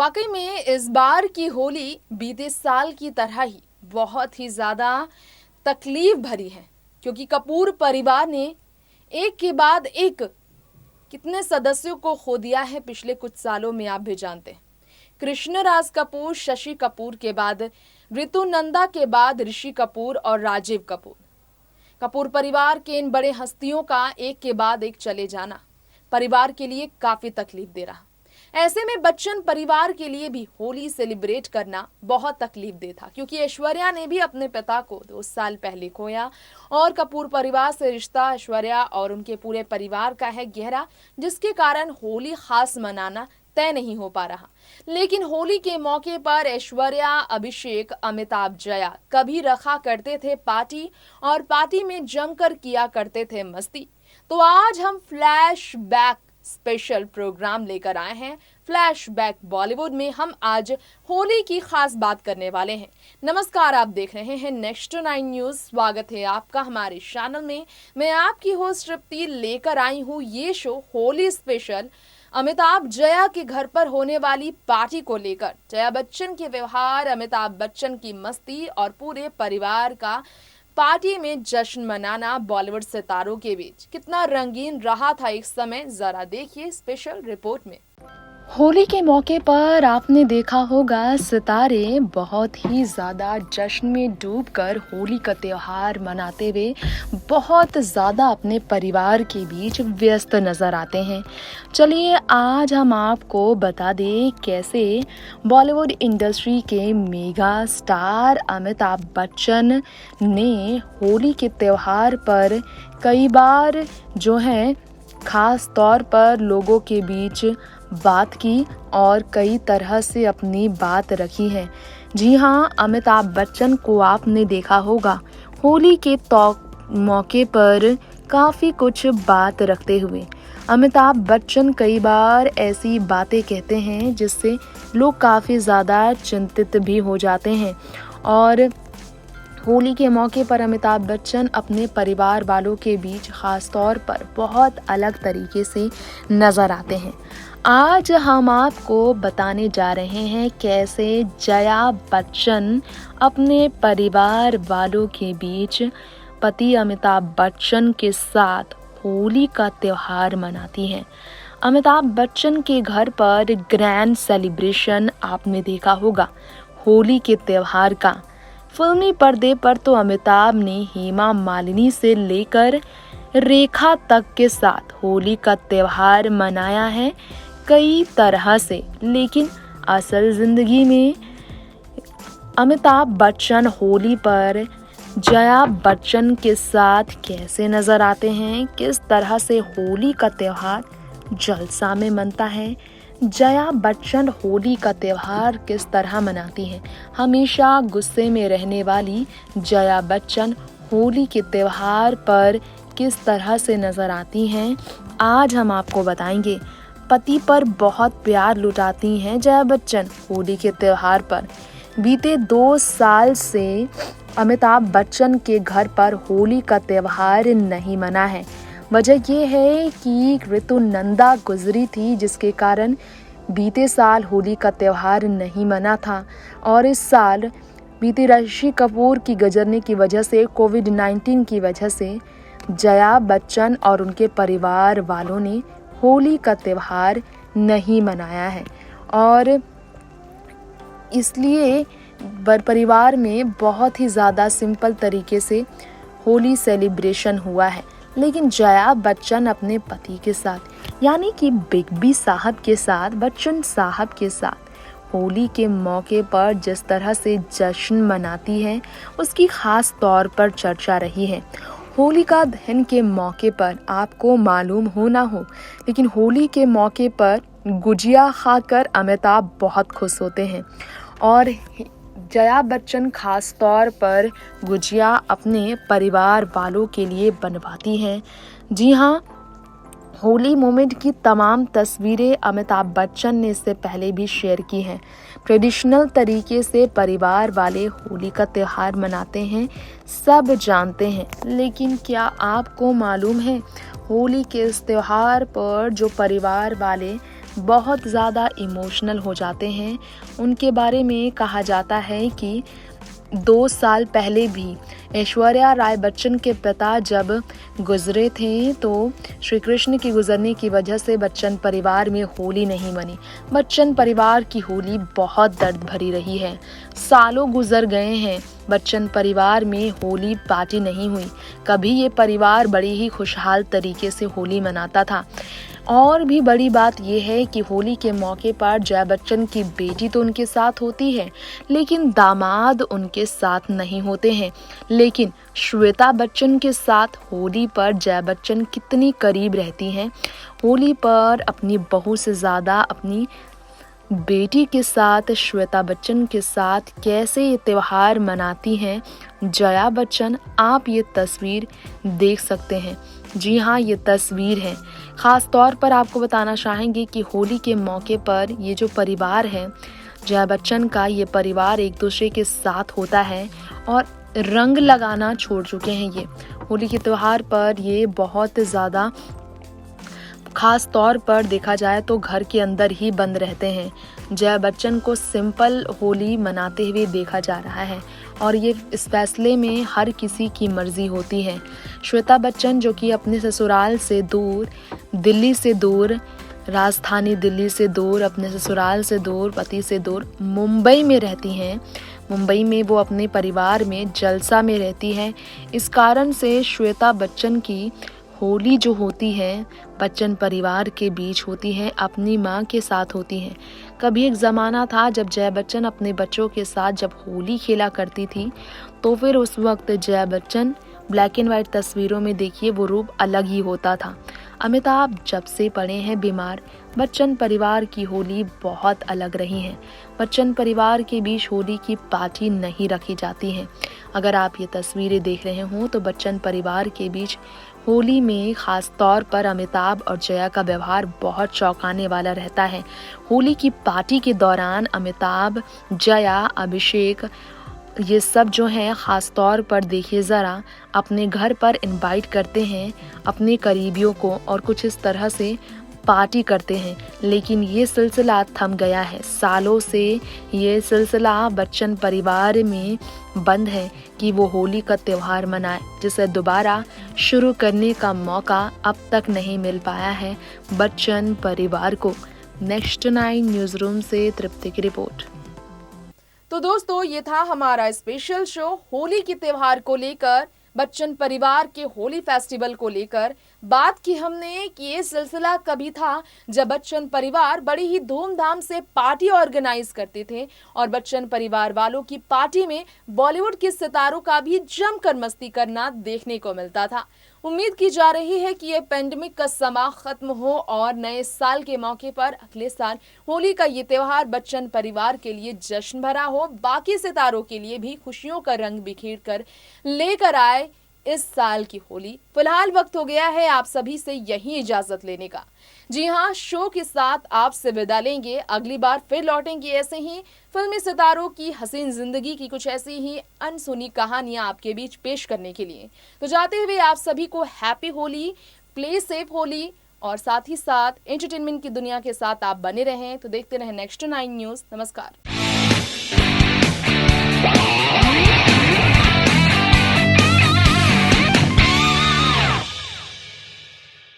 वाकई में इस बार की होली बीते साल की तरह ही बहुत ही ज़्यादा तकलीफ भरी है, क्योंकि कपूर परिवार ने एक के बाद एक कितने सदस्यों को खो दिया है पिछले कुछ सालों में, आप भी जानते हैं। कृष्ण राज कपूर, शशि कपूर के बाद ऋतु नंदा के बाद ऋषि कपूर और राजीव कपूर। कपूर परिवार के इन बड़े हस्तियों का एक के बाद एक चले जाना परिवार के लिए काफी तकलीफ दे रहा। ऐसे में बच्चन परिवार के लिए भी होली सेलिब्रेट करना बहुत तकलीफ दे था, क्योंकि ऐश्वर्या ने भी अपने पिता को 2 साल पहले खोया और कपूर परिवार से रिश्ता ऐश्वर्या और उनके पूरे परिवार का है गहरा, जिसके कारण होली खास मनाना तय नहीं हो पा रहा। लेकिन होली के मौके पर ऐश्वर्या, अभिषेक, अमिताभ, जया कभी रखा करते थे पार्टी और पार्टी में जमकर किया करते थे मस्ती। तो आज हम फ्लैश बैक स्पेशल प्रोग्राम लेकर आए हैं। फ्लैशबैक बॉलीवुड में हम आज होली की खास बात करने वाले हैं। नमस्कार, आप देख रहे हैं नेक्स्ट 9 न्यूज। स्वागत है आपका हमारे चैनल में। मैं आपकी होस्ट तृप्ति लेकर आई हूँ ये शो होली स्पेशल अमिताभ जया के घर पर होने वाली पार्टी को लेकर। जया बच्चन के व्यवहार, अमिताभ बच्चन की मस्ती और पूरे परिवार का पार्टी में जश्न मनाना बॉलीवुड सितारों के बीच कितना रंगीन रहा था एक समय, जरा देखिए स्पेशल रिपोर्ट में। होली के मौके पर आपने देखा होगा सितारे बहुत ही ज़्यादा जश्न में डूबकर होली का त्यौहार मनाते हुए बहुत ज़्यादा अपने परिवार के बीच व्यस्त नज़र आते हैं। चलिए आज हम आपको बता दें कैसे बॉलीवुड इंडस्ट्री के मेगा स्टार अमिताभ बच्चन ने होली के त्यौहार पर कई बार जो है खास तौर पर लोगों के बीच बात की और कई तरह से अपनी बात रखी है। जी हाँ, अमिताभ बच्चन को आपने देखा होगा होली के मौके पर काफ़ी कुछ बात रखते हुए। अमिताभ बच्चन कई बार ऐसी बातें कहते हैं जिससे लोग काफ़ी ज़्यादा चिंतित भी हो जाते हैं। और होली के मौके पर अमिताभ बच्चन अपने परिवार वालों के बीच खास तौर पर बहुत अलग तरीके से नज़र आते हैं। आज हम आपको बताने जा रहे हैं कैसे जया बच्चन अपने परिवार वालों के बीच पति अमिताभ बच्चन के साथ होली का त्यौहार मनाती हैं। अमिताभ बच्चन के घर पर ग्रैंड सेलिब्रेशन आपने देखा होगा होली के त्यौहार का। फिल्मी पर्दे पर तो अमिताभ ने हेमा मालिनी से लेकर रेखा तक के साथ होली का त्यौहार मनाया है कई तरह से, लेकिन असल जिंदगी में अमिताभ बच्चन होली पर जया बच्चन के साथ कैसे नजर आते हैं, किस तरह से होली का त्यौहार जलसा में मनता है, जया बच्चन होली का त्यौहार किस तरह मनाती हैं। हमेशा गुस्से में रहने वाली जया बच्चन होली के त्यौहार पर किस तरह से नजर आती हैं, आज हम आपको बताएंगे। पति पर बहुत प्यार लुटाती हैं जया बच्चन होली के त्यौहार पर। बीते 2 साल से अमिताभ बच्चन के घर पर होली का त्यौहार नहीं मना है। वजह ये है कि ऋतु नंदा गुजरी थी, जिसके कारण बीते साल होली का त्यौहार नहीं मना था। और इस साल बीते ऋषि कपूर की गुजरने की वजह से, कोविड-19 की वजह से जया बच्चन और उनके परिवार वालों ने होली का त्यौहार नहीं मनाया है। और इसलिए परिवार में बहुत ही ज़्यादा सिंपल तरीके से होली सेलिब्रेशन हुआ है। लेकिन जया बच्चन अपने पति के साथ यानी कि बिग बी साहब के साथ, बच्चन साहब के साथ होली के मौके पर जिस तरह से जश्न मनाती हैं उसकी ख़ास तौर पर चर्चा रही है। होलिका दहन के मौके पर आपको मालूम हो ना हो, लेकिन होली के मौके पर गुजिया खाकर अमिताभ बहुत खुश होते हैं और जया बच्चन खास तौर पर गुजिया अपने परिवार वालों के लिए बनवाती हैं। जी हाँ, होली मोमेंट की तमाम तस्वीरें अमिताभ बच्चन ने इससे पहले भी शेयर की हैं। ट्रेडिशनल तरीके से परिवार वाले होली का त्यौहार मनाते हैं, सब जानते हैं। लेकिन क्या आपको मालूम है होली के इस त्यौहार पर जो परिवार वाले बहुत ज़्यादा इमोशनल हो जाते हैं। उनके बारे में कहा जाता है कि 2 साल पहले भी ऐश्वर्या राय बच्चन के पिता जब गुजरे थे तो श्री कृष्ण के गुजरने की वजह से बच्चन परिवार में होली नहीं मनी। बच्चन परिवार की होली बहुत दर्द भरी रही है। सालों गुजर गए हैं, बच्चन परिवार में होली पार्टी नहीं हुई। कभी ये परिवार बड़ी ही खुशहाल तरीके से होली मनाता था। और भी बड़ी बात यह है कि होली के मौके पर जया बच्चन की बेटी तो उनके साथ होती है, लेकिन दामाद उनके साथ नहीं होते हैं। लेकिन श्वेता बच्चन के साथ होली पर जया बच्चन कितनी करीब रहती हैं। होली पर अपनी बहू से ज़्यादा अपनी बेटी के साथ, श्वेता बच्चन के साथ कैसे ये त्यौहार मनाती हैं जया बच्चन, आप ये तस्वीर देख सकते हैं। जी हाँ, ये तस्वीर है। ख़ास तौर पर आपको बताना चाहेंगे कि होली के मौके पर ये जो परिवार है जया बच्चन का, ये परिवार एक दूसरे के साथ होता है और रंग लगाना छोड़ चुके हैं। ये होली के त्यौहार पर ये बहुत ज़्यादा खास तौर पर देखा जाए तो घर के अंदर ही बंद रहते हैं। जया बच्चन को सिंपल होली मनाते हुए देखा जा रहा है और ये इस फैसले में हर किसी की मर्जी होती है। श्वेता बच्चन जो कि अपने ससुराल से दूर, दिल्ली से दूर, राजधानी दिल्ली से दूर, अपने ससुराल से दूर, पति से दूर मुंबई में रहती हैं। मुंबई में वो अपने परिवार में जलसा में रहती हैं। इस कारण से श्वेता बच्चन की होली जो होती है बच्चन परिवार के बीच होती है, अपनी माँ के साथ होती है। कभी एक ज़माना था जब जया बच्चन अपने बच्चों के साथ जब होली खेला करती थी तो फिर उस वक्त Jaya Bachchan black and white तस्वीरों में देखिए वो रूप अलग ही होता था। अमिताभ जब से पड़े हैं बीमार, बच्चन परिवार की होली बहुत अलग रही है। बच्चन परिवार के बीच होली की पार्टी नहीं रखी जाती है। अगर आप ये तस्वीरें देख रहे हो तो बच्चन परिवार के बीच होली में खास तौर पर अमिताभ और जया का व्यवहार बहुत चौंकाने वाला रहता है। होली की पार्टी के दौरान अमिताभ, जया, अभिषेक ये सब जो हैं ख़ास तौर पर देखिए ज़रा अपने घर पर इनवाइट करते हैं अपने करीबियों को और कुछ इस तरह से पार्टी करते हैं। लेकिन ये सिलसिला थम गया है। सालों से ये सिलसिला बच्चन परिवार में बंद है कि वो होली का त्यौहार मनाए, जिसे दोबारा शुरू करने का मौका अब तक नहीं मिल पाया है बच्चन परिवार को। नेक्स्ट 9 न्यूज़ रूम से तृप्ति की रिपोर्ट। तो दोस्तों, ये था हमारा स्पेशल शो होली के त्योहार को लेकर, बच्चन परिवार के होली फेस्टिवल को लेकर। बात की हमने कि ये सिलसिला कभी था जब बच्चन परिवार बड़ी ही धूमधाम से पार्टी ऑर्गेनाइज करते थे और बच्चन परिवार वालों की पार्टी में बॉलीवुड के सितारों का भी जमकर मस्ती करना देखने को मिलता था। उम्मीद की जा रही है कि ये पेंडेमिक का समा खत्म हो और नए साल के मौके पर अगले साल होली का ये त्योहार बच्चन परिवार के लिए जश्न भरा हो, बाकी सितारों के लिए भी खुशियों का रंग बिखेर कर लेकर आए इस साल की होली। फिलहाल वक्त हो गया है आप सभी से यही इजाजत लेने का। जी हाँ, शो के साथ आपसे विदा लेंगे। अगली बार फिर लौटेंगे ऐसे ही फिल्मी सितारों की हसीन जिंदगी की कुछ ऐसी ही अनसुनी कहानियां आपके बीच पेश करने के लिए। तो जाते हुए आप सभी को happy Holi, play safe Holi और साथ ही साथ एंटरटेनमेंट की दुनिया के साथ आप बने रहें। तो देखते रहें नेक्स्ट 9 न्यूज़। नमस्कार।